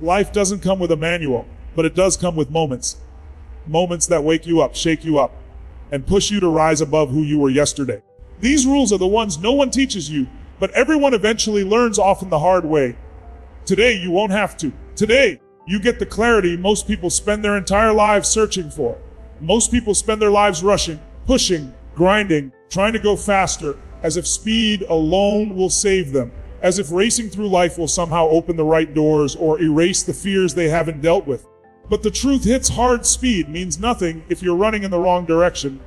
Life doesn't come with a manual, but it does come with moments. Moments that wake you up, shake you up, and push you to rise above who you were yesterday. These rules are the ones no one teaches you, but everyone eventually learns, often the hard way. Today, you won't have to. Today, you get the clarity most people spend their entire lives searching for. Most people spend their lives rushing, pushing, grinding, trying to go faster, as if speed alone will save them, as if racing through life will somehow open the right doors or erase the fears they haven't dealt with. But the truth hits hard: speed means nothing if you're running in the wrong direction.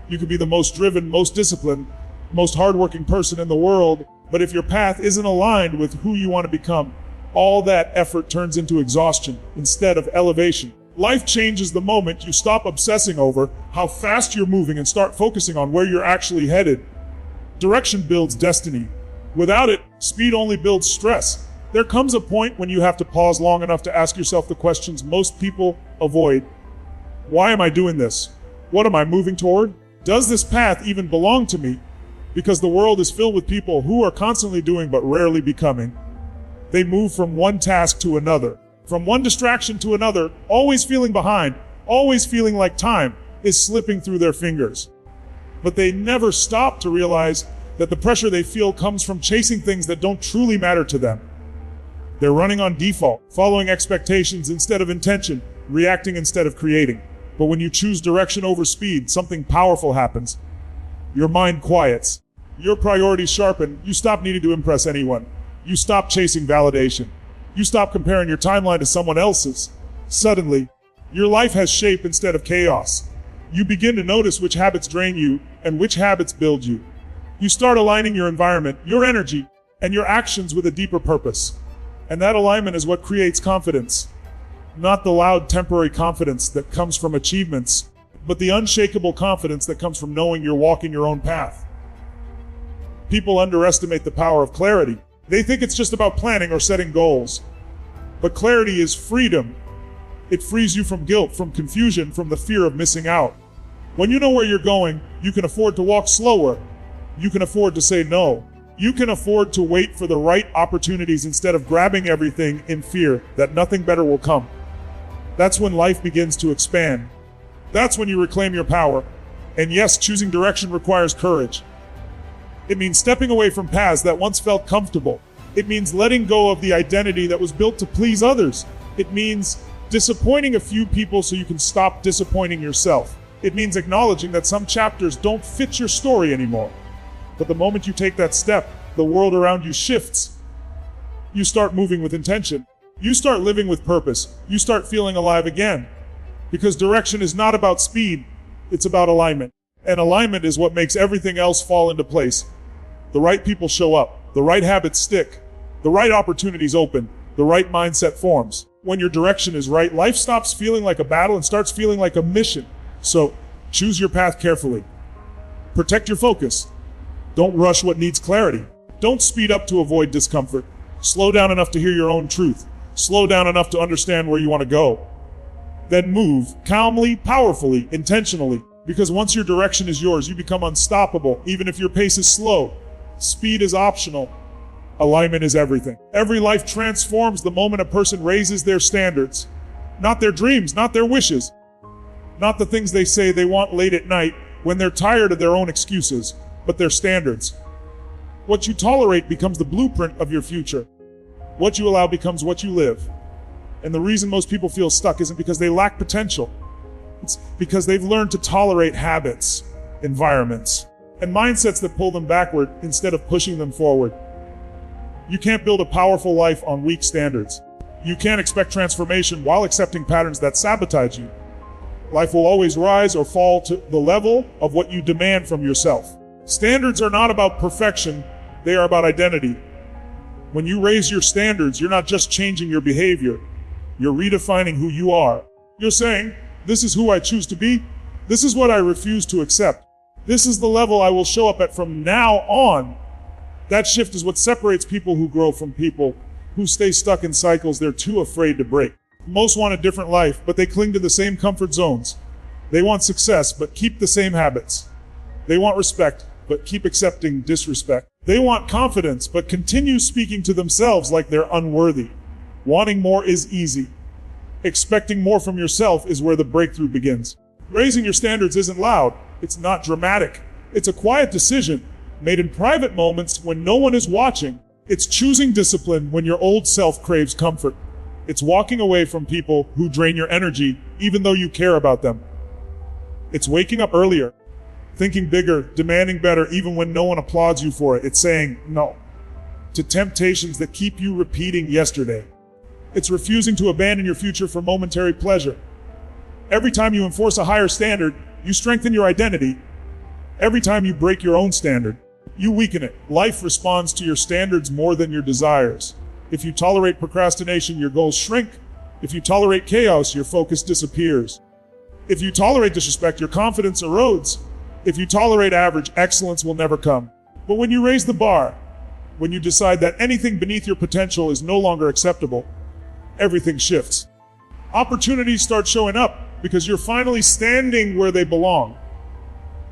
You could be the most driven, most disciplined, most hardworking person in the world, but if your path isn't aligned with who you want to become, all that effort turns into exhaustion instead of elevation. Life changes the moment you stop obsessing over how fast you're moving and start focusing on where you're actually headed. Direction builds destiny. Without it, speed only builds stress. There comes a point when you have to pause long enough to ask yourself the questions most people avoid. Why am I doing this? What am I moving toward? Does this path even belong to me? Because the world is filled with people who are constantly doing but rarely becoming. They move from one task to another, from one distraction to another, always feeling behind, always feeling like time is slipping through their fingers. But they never stop to realize that the pressure they feel comes from chasing things that don't truly matter to them. They're running on default, following expectations instead of intention, reacting instead of creating. But when you choose direction over speed, something powerful happens. Your mind quiets. Your priorities sharpen. You stop needing to impress anyone. You stop chasing validation. You stop comparing your timeline to someone else's. Suddenly, your life has shape instead of chaos. You begin to notice which habits drain you and which habits build you. You start aligning your environment, your energy, and your actions with a deeper purpose. And that alignment is what creates confidence. Not the loud, temporary confidence that comes from achievements, but the unshakable confidence that comes from knowing you're walking your own path. People underestimate the power of clarity. They think it's just about planning or setting goals. But clarity is freedom. It frees you from guilt, from confusion, from the fear of missing out. When you know where you're going, you can afford to walk slower. You can afford to say no. You can afford to wait for the right opportunities instead of grabbing everything in fear that nothing better will come. That's when life begins to expand. That's when you reclaim your power. And yes, choosing direction requires courage. It means stepping away from paths that once felt comfortable. It means letting go of the identity that was built to please others. It means disappointing a few people so you can stop disappointing yourself. It means acknowledging that some chapters don't fit your story anymore. But the moment you take that step, the world around you shifts. You start moving with intention. You start living with purpose. You start feeling alive again. Because direction is not about speed, it's about alignment. And alignment is what makes everything else fall into place. The right people show up. The right habits stick. The right opportunities open. The right mindset forms. When your direction is right, life stops feeling like a battle and starts feeling like a mission. So, choose your path carefully. Protect your focus. Don't rush what needs clarity. Don't speed up to avoid discomfort. Slow down enough to hear your own truth. Slow down enough to understand where you want to go. Then move calmly, powerfully, intentionally. Because once your direction is yours, you become unstoppable, even if your pace is slow. Speed is optional. Alignment is everything. Every life transforms the moment a person raises their standards. Not their dreams, not their wishes. Not the things they say they want late at night when they're tired of their own excuses, but their standards. What you tolerate becomes the blueprint of your future. What you allow becomes what you live. And the reason most people feel stuck isn't because they lack potential. It's because they've learned to tolerate habits, environments, and mindsets that pull them backward instead of pushing them forward. You can't build a powerful life on weak standards. You can't expect transformation while accepting patterns that sabotage you. Life will always rise or fall to the level of what you demand from yourself. Standards are not about perfection, they are about identity. When you raise your standards, you're not just changing your behavior, you're redefining who you are. You're saying, this is who I choose to be, this is what I refuse to accept. This is the level I will show up at from now on. That shift is what separates people who grow from people who stay stuck in cycles they're too afraid to break. Most want a different life, but they cling to the same comfort zones. They want success, but keep the same habits. They want respect, but keep accepting disrespect. They want confidence, but continue speaking to themselves like they're unworthy. Wanting more is easy. Expecting more from yourself is where the breakthrough begins. Raising your standards isn't loud. It's not dramatic. It's a quiet decision made in private moments when no one is watching. It's choosing discipline when your old self craves comfort. It's walking away from people who drain your energy even though you care about them. It's waking up earlier, thinking bigger, demanding better even when no one applauds you for it. It's saying no to temptations that keep you repeating yesterday. It's refusing to abandon your future for momentary pleasure. Every time you enforce a higher standard, you strengthen your identity. Every time you break your own standard, you weaken it. Life responds to your standards more than your desires. If you tolerate procrastination, your goals shrink. If you tolerate chaos, your focus disappears. If you tolerate disrespect, your confidence erodes. If you tolerate average, excellence will never come. But when you raise the bar, when you decide that anything beneath your potential is no longer acceptable, everything shifts. Opportunities start showing up because you're finally standing where they belong.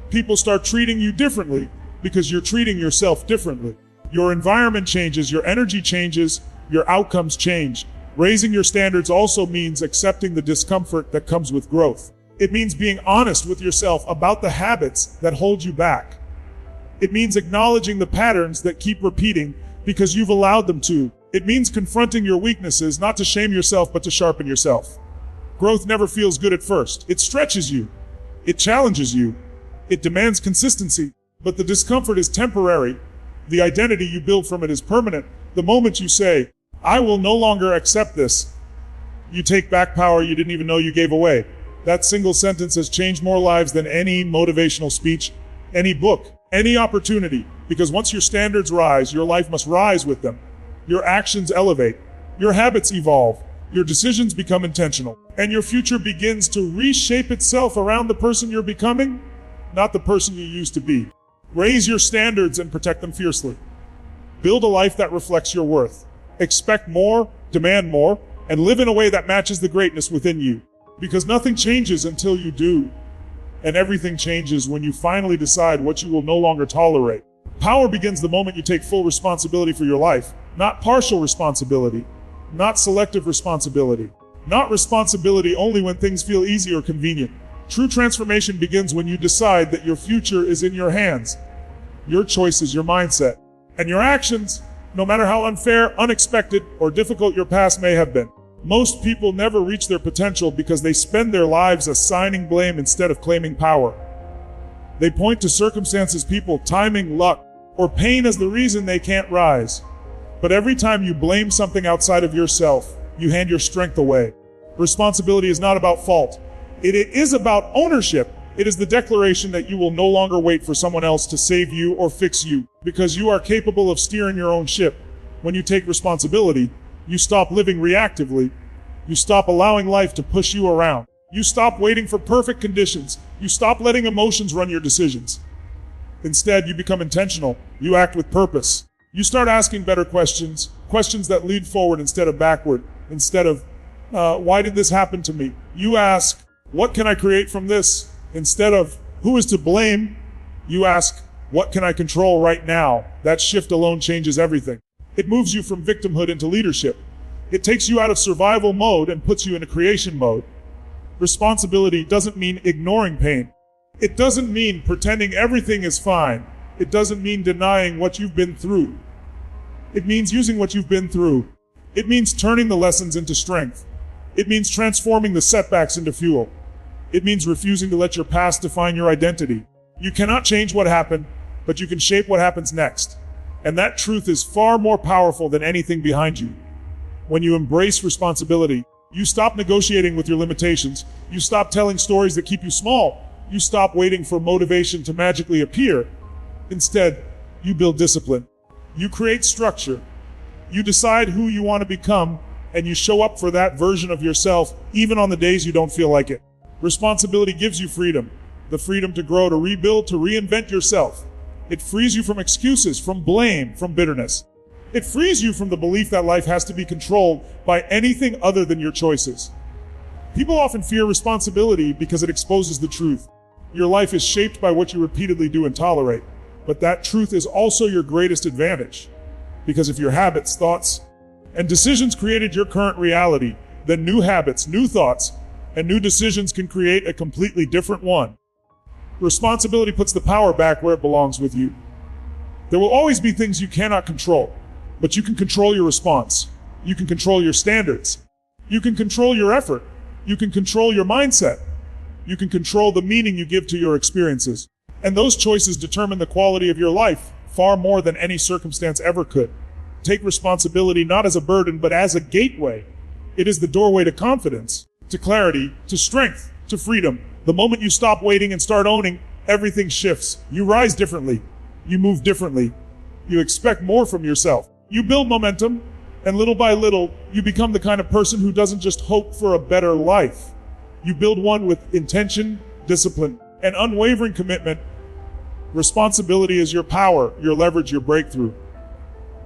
People start treating you differently because you're treating yourself differently. Your environment changes, your energy changes, your outcomes change. Raising your standards also means accepting the discomfort that comes with growth. It means being honest with yourself about the habits that hold you back. It means acknowledging the patterns that keep repeating because you've allowed them to. It means confronting your weaknesses, not to shame yourself, but to sharpen yourself. Growth never feels good at first. It stretches you. It challenges you. It demands consistency. But the discomfort is temporary. The identity you build from it is permanent. The moment you say, I will no longer accept this, you take back power you didn't even know you gave away. That single sentence has changed more lives than any motivational speech, any book, any opportunity. Because once your standards rise, your life must rise with them. Your actions elevate. Your habits evolve. Your decisions become intentional. And your future begins to reshape itself around the person you're becoming, not the person you used to be. Raise your standards and protect them fiercely. Build a life that reflects your worth. Expect more, demand more, and live in a way that matches the greatness within you. Because nothing changes until you do. And everything changes when you finally decide what you will no longer tolerate. Power begins the moment you take full responsibility for your life, not partial responsibility, not selective responsibility, not responsibility only when things feel easy or convenient. True transformation begins when you decide that your future is in your hands. Your choices, your mindset, and your actions, no matter how unfair, unexpected, or difficult your past may have been. Most people never reach their potential because they spend their lives assigning blame instead of claiming power. They point to circumstances, people, timing, luck, or pain as the reason they can't rise. But every time you blame something outside of yourself, you hand your strength away. Responsibility is not about fault. It is about ownership. It is the declaration that you will no longer wait for someone else to save you or fix you, because you are capable of steering your own ship. When you take responsibility, you stop living reactively. You stop allowing life to push you around. You stop waiting for perfect conditions. You stop letting emotions run your decisions. Instead, you become intentional. You act with purpose. You start asking better questions, questions that lead forward instead of backward. Instead of, why did this happen to me? You ask, what can I create from this? Instead of, who is to blame? You ask, what can I control right now? That shift alone changes everything. It moves you from victimhood into leadership. It takes you out of survival mode and puts you into creation mode. Responsibility doesn't mean ignoring pain. It doesn't mean pretending everything is fine. It doesn't mean denying what you've been through. It means using what you've been through. It means turning the lessons into strength. It means transforming the setbacks into fuel. It means refusing to let your past define your identity. You cannot change what happened, but you can shape what happens next. And that truth is far more powerful than anything behind you. When you embrace responsibility, you stop negotiating with your limitations. You stop telling stories that keep you small. You stop waiting for motivation to magically appear. Instead, you build discipline. You create structure. You decide who you want to become, and you show up for that version of yourself, even on the days you don't feel like it. Responsibility gives you freedom. The freedom to grow, to rebuild, to reinvent yourself. It frees you from excuses, from blame, from bitterness. It frees you from the belief that life has to be controlled by anything other than your choices. People often fear responsibility because it exposes the truth. Your life is shaped by what you repeatedly do and tolerate. But that truth is also your greatest advantage. Because if your habits, thoughts, And decisions created your current reality. Then new habits, new thoughts, and new decisions can create a completely different one. Responsibility puts the power back where it belongs, with you. There will always be things you cannot control, but you can control your response. You can control your standards. You can control your effort. You can control your mindset. You can control the meaning you give to your experiences. And those choices determine the quality of your life far more than any circumstance ever could. Take responsibility not as a burden, but as a gateway. It is the doorway to confidence, to clarity, to strength, to freedom. The moment you stop waiting and start owning, everything shifts. You rise differently. You move differently. You expect more from yourself. You build momentum, and little by little, you become the kind of person who doesn't just hope for a better life. You build one with intention, discipline, and unwavering commitment. Responsibility is your power, your leverage, your breakthrough.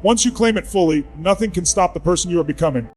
Once you claim it fully, nothing can stop the person you are becoming.